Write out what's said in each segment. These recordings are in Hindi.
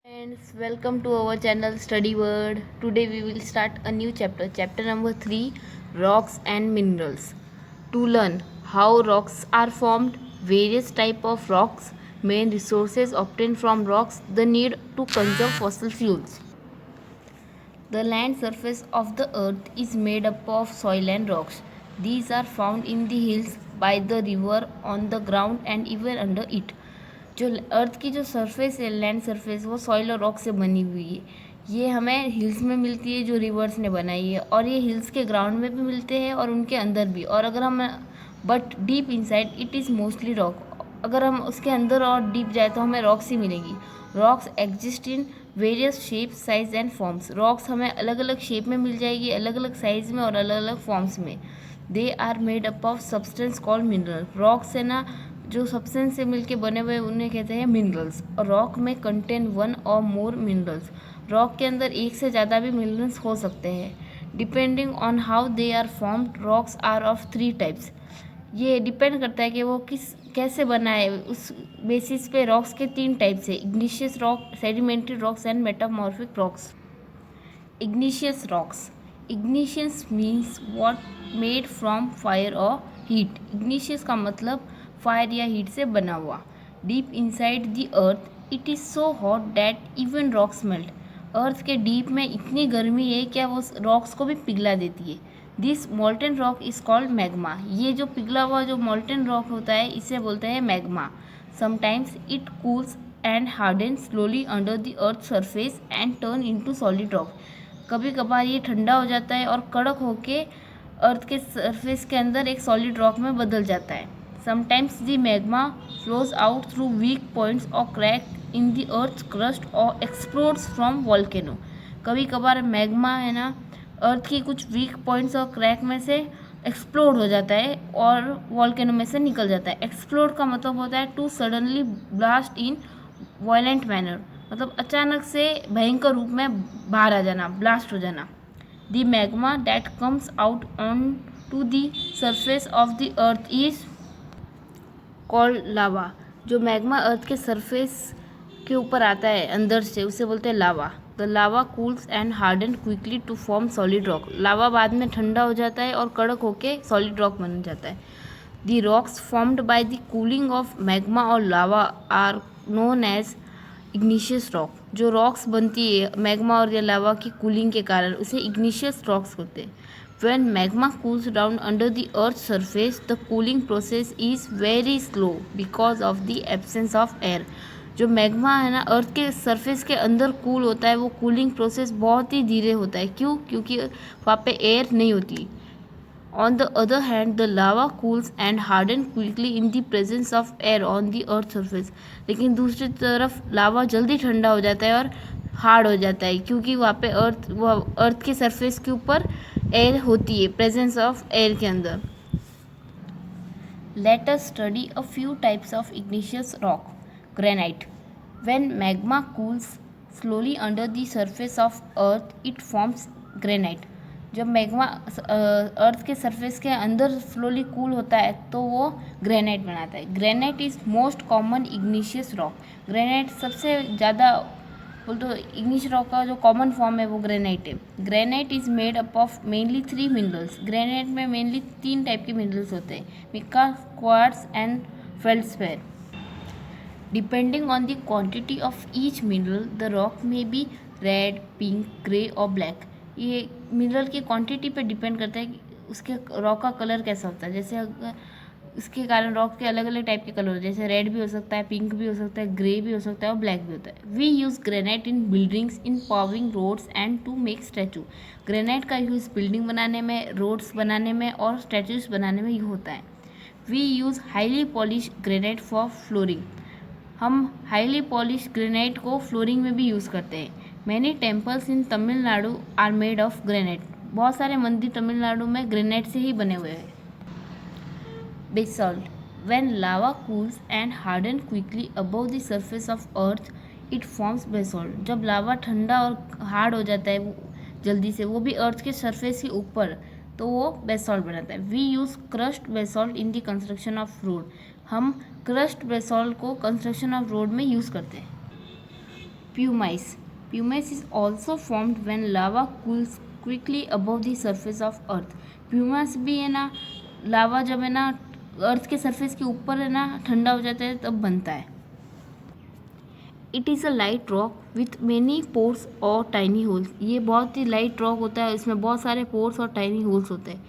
Friends, welcome to our channel Study World. Today we will start a new chapter number 3, Rocks and Minerals. To learn how rocks are formed, various type of rocks, main resources obtained from rocks, the need to conserve fossil fuels. The land surface of the earth is made up of soil and rocks. These are found in the hills, by the river, on the ground and even under it. जो अर्थ की जो सरफेस है, लैंड सरफेस, वो सॉइल और रॉक से बनी हुई है. ये हमें हिल्स में मिलती है जो रिवर्स ने बनाई है, और ये हिल्स के ग्राउंड में भी मिलते हैं और उनके अंदर भी. और अगर हम but deep inside it is mostly rock. अगर हम उसके अंदर और डीप जाए तो हमें रॉक्स ही मिलेंगी. Rocks exist in various shape, size and forms. Rocks हमें अलग अलग शेप में मिल जाएगी, अलग अलग साइज में और अलग अलग फॉर्म्स में. They are made up of substance called mineral. Rocks है ना, जो सब्सटेंस से मिलके बने हुए उन्हें कहते हैं मिनरल्स. रॉक में कंटेन वन और मोर मिनरल्स. रॉक के अंदर एक से ज़्यादा भी मिनरल्स हो सकते हैं. Depending on how they are formed, rocks are of 3 types. ये डिपेंड करता है कि वो कैसे बना है, उस बेसिस पे रॉक्स के 3 टाइप्स है: igneous rock, sedimentary rocks and metamorphic rocks. Igneous rocks. Igneous means what made from fire और हीट. इग्निशियस का मतलब फायर या हीट से बना हुआ. Deep inside the earth it is so hot that even rocks melt. Earth के डीप में इतनी गर्मी है क्या वो रॉक्स को भी पिघला देती है. This molten rock is called magma. ये जो पिघला हुआ जो मोल्टन रॉक होता है इसे बोलते हैं magma. Sometimes it cools and harden slowly under the earth surface and turn into solid rock. कभी कभार ये ठंडा हो जाता है और कड़क होके अर्थ के सरफेस के अंदर एक सॉलिड रॉक में बदल जाता है. Sometimes the magma flows out through weak points और crack in the earth crust और एक्सप्लोड्स फ्रॉम वॉल्केनो. कभी कभार मैग्मा है ना, अर्थ की कुछ वीक पॉइंट्स और क्रैक में से एक्सप्लोड हो जाता है और वॉल्केनो में से निकल जाता है. एक्सप्लोड का मतलब होता है to suddenly blast in violent manner. मतलब अचानक से भयंकर रूप में बाहर आ जाना, ब्लास्ट हो जाना. The magma that comes out on to the surface of the earth is called lava. जो मैग्मा अर्थ के सरफेस के ऊपर आता है अंदर से, उसे बोलते हैं lava. The lava cools and harden quickly to form solid rock. Lava बाद में ठंडा हो जाता है और कड़क होके सॉलिड रॉक बन जाता है. The rocks formed by the cooling of magma और lava are known as igneous rock. जो रॉक्स बनती है मैग्मा और या लावा की कूलिंग के कारण, उसे इग्निशियस रॉक्स होते हैं. When magma cools down under the earth's surface, the cooling process is very slow because of the absence of air. जो मैग्मा है ना, अर्थ के सरफेस के अंदर कूल होता है, वो कूलिंग प्रोसेस बहुत ही धीरे होता है. क्यों? क्योंकि वहाँ पे एयर नहीं होती. On the other hand, the lava cools and hardens quickly in the presence of air on the earth surface. लेकिन दूसरी तरफ लावा जल्दी ठंडा हो जाता है और हार्ड हो जाता है क्योंकि वहाँ पे अर्थ के सरफेस के ऊपर एयर होती है, प्रेजेंस ऑफ एयर के अंदर. Let us study a few types of igneous rock. Granite. When magma cools slowly under the surface of earth, it forms granite. जब मैग्मा अर्थ के सरफेस के अंदर स्लोली कूल होता है तो वो ग्रेनाइट बनाता है. Granite is most common igneous rock. Granite सबसे ज़्यादा बोल तो इग्निशियस रॉक का जो कॉमन फॉर्म है वो ग्रेनाइट है. Granite is made up of mainly 3 minerals. Granite में मेनली 3 टाइप के मिनरल्स होते हैं: mica, quartz and feldspar. Depending on the quantity of each mineral, the rock may be red, pink, grey और ब्लैक. ये मिनरल की क्वांटिटी पे डिपेंड करता है कि उसके रॉक का कलर कैसा होता है. जैसे इसके कारण रॉक के अलग अलग टाइप के कलर होते हैं. जैसे रेड भी हो सकता है, पिंक भी हो सकता है, ग्रे भी हो सकता है और ब्लैक भी होता है. We use granite in buildings, in paving roads and to make statue. Granite का यूज़ बिल्डिंग बनाने में, रोड्स बनाने में और स्टैचूज बनाने में यूँ होता है. We use highly polish granite for flooring. हम हाईली पॉलिश ग्रेनाइट को फ्लोरिंग में भी यूज़ करते हैं. Many temples in Tamil Nadu are made of granite. बहुत सारे मंदिर तमिलनाडु में ग्रेनाइट से ही बने हुए हैं. Basalt. When lava cools and hardens quickly above the surface of earth, it forms basalt. जब लावा ठंडा और हार्ड हो जाता है वो जल्दी से, वो भी अर्थ के सरफेस के ऊपर, तो वो बेसॉल्ट बनाता है. We use crushed basalt in the construction of road. हम क्रश्ड बेसॉल्ट को कंस्ट्रक्शन ऑफ रोड में यूज़ करते हैं. Pumice. Pumice is also formed when lava cools quickly above the surface of earth. Pumice भी है ना, लावा जब है ना अर्थ के सरफेस के ऊपर है ना ठंडा हो जाता है तब बनता है. It is a light rock with many pores और टाइनी होल्स. ये बहुत ही लाइट रॉक होता है, इसमें बहुत सारे पोर्स और टाइनी होल्स होते हैं.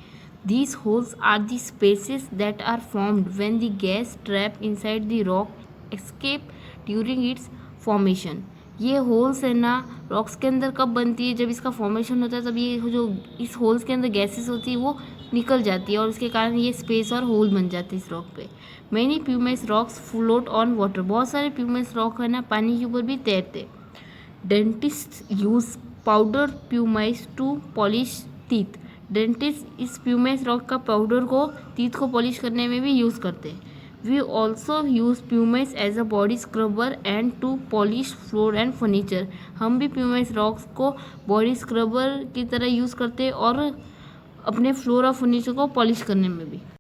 These holes are the spaces that are formed when the gas trap inside the rock escape during its formation. ये होल्स है ना रॉक्स के अंदर कब बनती है, जब इसका फॉर्मेशन होता है तब ये जो इस होल्स के अंदर गैसेस होती है वो निकल जाती है और इसके कारण ये स्पेस और होल बन जाते हैं इस रॉक पे. Many pumice rocks float on water. बहुत सारे प्यूमाइस रॉक है ना पानी के ऊपर भी तैरते. Dentist use powder pumice to polish teeth. Dentist इस प्यूमाइस रॉक का पाउडर को टीथ को पॉलिश करने में भी यूज़ करते हैं. We also use pumice as a body scrubber and to polish floor and furniture. हम भी प्यूमाइस रॉक्स को बॉडी स्क्रबर की तरह यूज़ करते हैं और अपने फ्लोर और फर्नीचर को पॉलिश करने में भी.